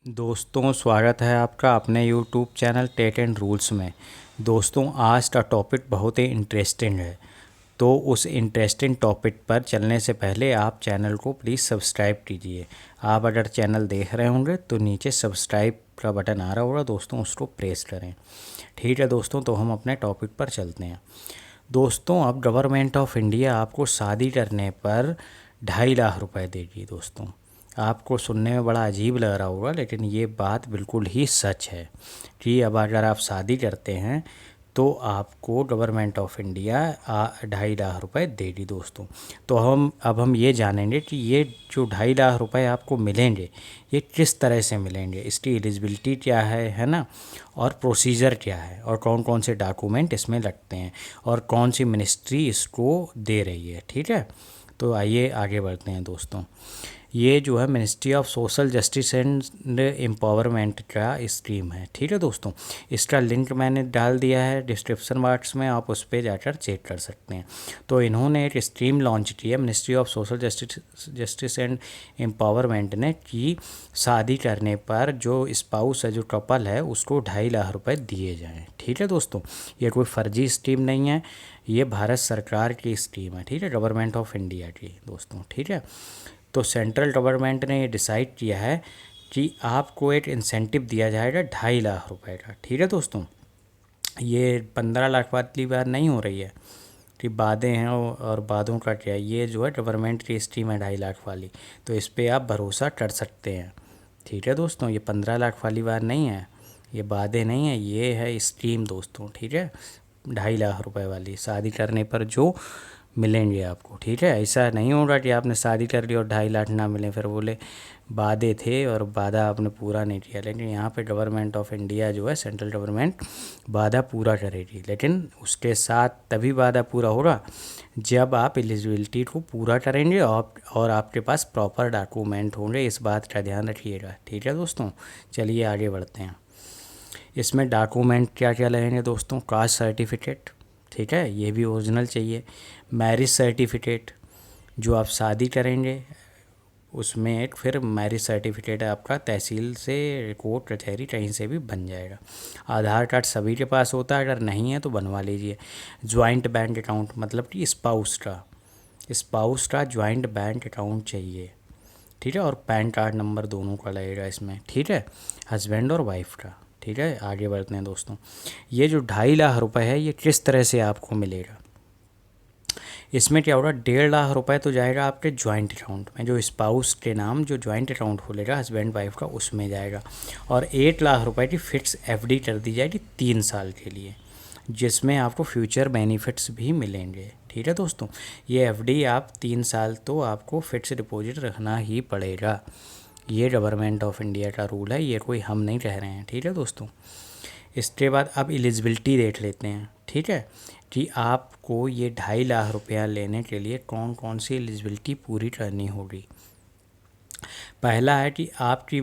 दोस्तों, स्वागत है आपका अपने YouTube channel TET and rules में। दोस्तों, आज का टॉपिक बहुत ही इंटरेस्टिंग है। तो उस इंटरेस्टिंग टॉपिक पर चलने से पहले आप चैनल को प्लीज़ सब्सक्राइब कीजिए। आप अगर चैनल देख रहे होंगे तो नीचे सब्सक्राइब का बटन आ रहा होगा दोस्तों, उसको प्रेस करें। ठीक है दोस्तों, तो हम अपने टॉपिक पर चलते हैं। दोस्तों, अब गवर्नमेंट ऑफ इंडिया आपको शादी करने पर 2.5 लाख रुपए देगी। दोस्तों, आपको सुनने में बड़ा अजीब लग रहा होगा, लेकिन ये बात बिल्कुल ही सच है कि अब अगर आप शादी करते हैं तो आपको गवर्नमेंट ऑफ इंडिया 2.5 लाख रुपए देगी। दोस्तों, तो हम ये जानेंगे कि ये जो 2.5 लाख रुपए आपको मिलेंगे ये किस तरह से मिलेंगे, इसकी एलिजिबिलिटी क्या है ना, और प्रोसीजर क्या है, और कौन कौन से डॉक्यूमेंट इसमें लगते हैं, और कौन सी मिनिस्ट्री इसको दे रही है। ठीक है, तो आइए आगे बढ़ते हैं। दोस्तों, ये जो है ministry of social justice and empowerment का स्कीम है। ठीक है दोस्तों, इसका लिंक मैंने डाल दिया है डिस्क्रिप्शन बॉक्स में, आप उस पर जाकर चेक कर सकते हैं। तो इन्होंने एक स्कीम लॉन्च की है ministry of social justice and empowerment ने, कि शादी करने पर जो स्पाउस है, जो कपल है, उसको 2.5 लाख रुपए दिए जाएँ। ठीक है दोस्तों, ये कोई फर्जी स्कीम नहीं है, ये भारत सरकार की स्कीम है। ठीक है, गवर्नमेंट ऑफ इंडिया की। दोस्तों, ठीक है, तो सेंट्रल गवर्नमेंट ने ये डिसाइड किया है कि आपको एक इंसेंटिव दिया जाएगा 2.5 लाख रुपए का। ठीक है दोस्तों, ये 15 लाख वाली बात नहीं हो रही है कि बातें हैं, और बातों का क्या, ये जो है गवर्नमेंट की स्कीम है 2.5 लाख वाली, तो इस पर आप भरोसा कर सकते हैं। ठीक है दोस्तों, ये 15 लाख वाली बात नहीं है, ये बातें नहीं है, ये है स्कीम दोस्तों। ठीक है, 2.5 लाख रुपए वाली शादी करने पर जो मिलेंगे आपको। ठीक है, ऐसा नहीं होगा कि आपने शादी कर ली और 2.5 लाख ना मिले, फिर बोले वादे थे और वादा आपने पूरा नहीं किया। लेकिन यहाँ पे गवर्नमेंट ऑफ इंडिया जो है, सेंट्रल गवर्नमेंट वादा पूरा करेगी, लेकिन उसके साथ तभी वादा पूरा होगा जब आप एलिजिबिलिटी को पूरा करेंगे और आपके पास प्रॉपर डॉक्यूमेंट होंगे। इस बात का ध्यान रखिएगा। ठीक है दोस्तों, चलिए आगे बढ़ते हैं। इसमें डॉक्यूमेंट क्या क्या लगेंगे दोस्तों? कास्ट सर्टिफिकेट, ठीक है, ये भी ओरिजिनल चाहिए। मैरिज सर्टिफिकेट, जो आप शादी करेंगे उसमें एक फिर मैरिज सर्टिफिकेट आपका तहसील से, कोर्ट कचहरी कहीं से भी बन जाएगा। आधार कार्ड सभी के पास होता है, अगर नहीं है तो बनवा लीजिए। ज्वाइंट बैंक अकाउंट, मतलब कि स्पाउस का ज्वाइंट बैंक अकाउंट चाहिए। ठीक है, और पैन कार्ड नंबर दोनों का लगेगा इसमें। ठीक है, हस्बैंड और वाइफ का। ठीक है, आगे बढ़ते हैं दोस्तों। ये जो 2.5 लाख रुपए है, ये किस तरह से आपको मिलेगा? इसमें क्या होगा, 1.5 लाख रुपए तो जाएगा आपके ज्वाइंट अकाउंट में, जो स्पाउस के नाम जो ज्वाइंट अकाउंट खोलेगा हस्बैंड वाइफ का, उसमें जाएगा। और 8 लाख रुपए की फिक्स एफडी कर दी जाएगी 3 साल के लिए, जिसमें आपको फ्यूचर बेनिफिट्स भी मिलेंगे। ठीक है दोस्तों, ये एफडी आप 3 साल तो आपको फिक्स डिपॉजिट रखना ही पड़ेगा। ये गवर्नमेंट ऑफ इंडिया का रूल है, ये कोई हम नहीं कह रहे हैं। ठीक है दोस्तों, इसके बाद अब एलिजिबिलिटी देख लेते हैं। ठीक है, कि आपको ये 2.5 लाख रुपया लेने के लिए कौन कौन सी एलिजिबिलिटी पूरी करनी होगी। पहला है कि आपकी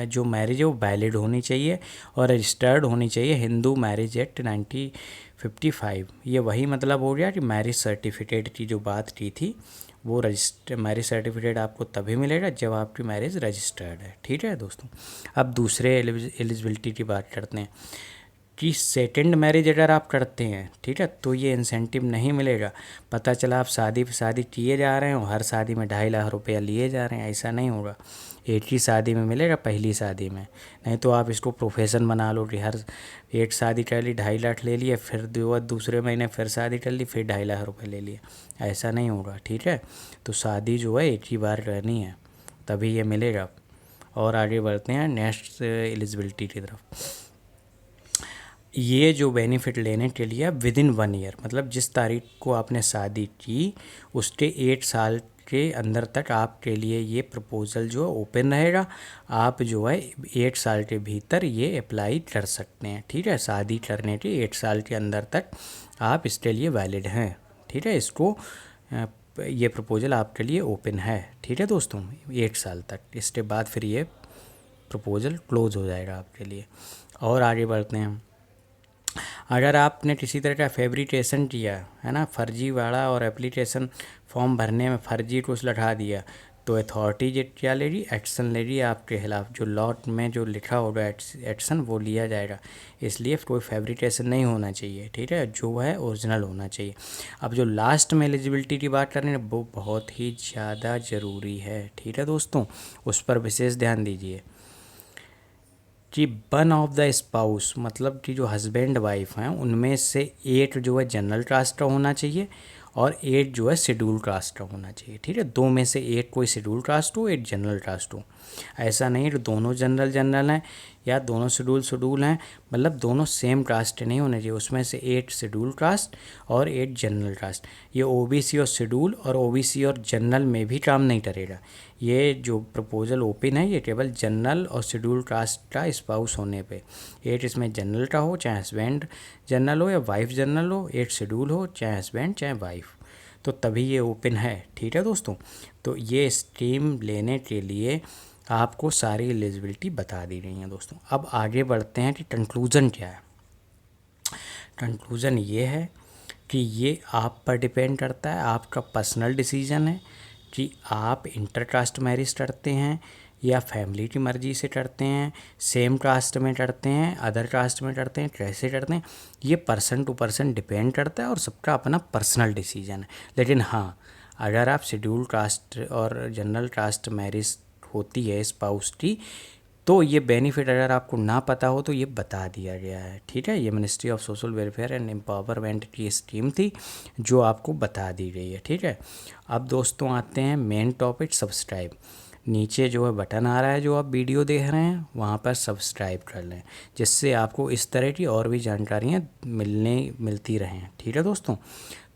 जो मैरिज है वो वैलिड होनी चाहिए और रजिस्टर्ड होनी चाहिए हिंदू मैरिज एक्ट 1955। ये वही मतलब हो गया कि मैरिज सर्टिफिकेट की जो बात की थी, वो मैरिज सर्टिफिकेट आपको तभी मिलेगा जब आपकी मैरिज रजिस्टर्ड है। ठीक है दोस्तों, अब दूसरे एलिजिबिलिटी की बात करते हैं कि सेकंड मैरिज अगर आप करते हैं, ठीक है, तो ये इंसेंटिव नहीं मिलेगा। पता चला आप शादी पे शादी किए जा रहे हो, हर शादी में 2.5 लाख रुपया लिए जा रहे हैं, ऐसा नहीं होगा। एक ही शादी में मिलेगा, पहली शादी में। नहीं तो आप इसको प्रोफेशन बना लो कि हर एक शादी कर ली 2.5 लाख ले लिए, फिर दूसरे महीने फिर शादी कर ली, फिर 2.5 लाख रुपये ले लिए, ऐसा नहीं होगा। ठीक है, तो शादी जो है एक ही बार करनी है, तभी ये मिलेगा। और आगे बढ़ते हैं नेक्स्ट एलिजिबिलिटी की तरफ। ये जो बेनिफिट लेने के लिए विद इन 1 ईयर, मतलब जिस तारीख को आपने शादी की उसके 8 साल के अंदर तक आपके लिए ये प्रपोज़ल जो है ओपन रहेगा। आप जो है 8 साल के भीतर ये अप्लाई कर सकते हैं। ठीक है, शादी करने के 8 साल के अंदर तक आप इसके लिए वैलिड हैं। ठीक है, इसको ये प्रपोज़ल आपके लिए ओपन है। ठीक है दोस्तों, 8 साल तक, इसके बाद फिर ये प्रपोज़ल क्लोज हो जाएगा आपके लिए। और आगे बढ़ते हैं। अगर आपने किसी तरह का फैब्रिकेशन किया है ना, फर्जी वाला, और एप्लीकेशन फॉर्म भरने में फर्जी कुछ लगा दिया, तो अथॉरिटी क्या ले रही, एक्शन ले रही है आपके खिलाफ, जो लॉ में जो लिखा होगा एक्शन वो लिया जाएगा। इसलिए कोई फैब्रिकेशन नहीं होना चाहिए, ठीक है, जो है ओरिजिनल होना चाहिए। अब जो लास्ट में एलिजिबिलिटी की बात कर रहे हैं वो बहुत ही ज़्यादा ज़रूरी है, ठीक है दोस्तों, उस पर विशेष ध्यान दीजिए कि वन ऑफ द स्पाउस, मतलब कि जो हस्बैंड वाइफ हैं उनमें से एक जो है जनरल कास्ट का होना चाहिए और एक जो है शेड्यूल कास्ट का होना चाहिए, ठीक है। दो में से एक कोई शेड्यूल कास्ट हो, एक जनरल कास्ट हो। ऐसा नहीं कि दोनों जनरल हैं या दोनों शेड्यूल हैं, मतलब दोनों सेम कास्ट नहीं होने चाहिए, उसमें से एक शेड्यूल कास्ट और एक जनरल कास्ट। ये ओबीसी और शेड्यूल और ओबीसी और जनरल में भी काम नहीं करेगा। ये जो प्रपोजल ओपन है ये केवल जनरल और शेड्यूल कास्ट का स्पाउस होने पे, एक इसमें जनरल का हो, चाहे हस्बैंड जनरल हो या वाइफ जनरल हो, एक शेड्यूल हो, चाहे हस्बैंड चाहे वाइफ, तो तभी ये ओपन है, ठीक है दोस्तों। तो ये स्ट्रीम लेने के लिए आपको सारी एलिजिबिलिटी बता दी गई है दोस्तों। अब आगे बढ़ते हैं कि कंक्लूज़न क्या है। कंक्लूज़न ये है कि ये आप पर डिपेंड करता है, आपका पर्सनल डिसीजन है कि आप इंटरकास्ट मैरिज करते हैं या फैमिली की मर्ज़ी से करते हैं, सेम कास्ट में करते हैं, अदर कास्ट में करते हैं, कैसे करते हैं, ये पर्सन टू पर्सन डिपेंड करता है और सबका अपना पर्सनल डिसीजन है। लेकिन हाँ, अगर आप शेड्यूल कास्ट और जनरल कास्ट मैरिज होती है स्पाउस की, तो ये बेनिफिट अगर आपको ना पता हो तो ये बता दिया गया है, ठीक है। ये ministry of social welfare and empowerment की स्कीम थी जो आपको बता दी गई है, ठीक है। अब दोस्तों आते हैं मेन टॉपिक, सब्सक्राइब। नीचे जो है बटन आ रहा है जो आप वीडियो देख रहे हैं वहाँ पर सब्सक्राइब कर लें, जिससे आपको इस तरह की और भी जानकारियाँ मिलती रहें, ठीक है दोस्तों।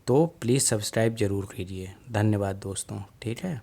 तो प्लीज़ सब्सक्राइब ज़रूर कीजिए। धन्यवाद दोस्तों, ठीक है।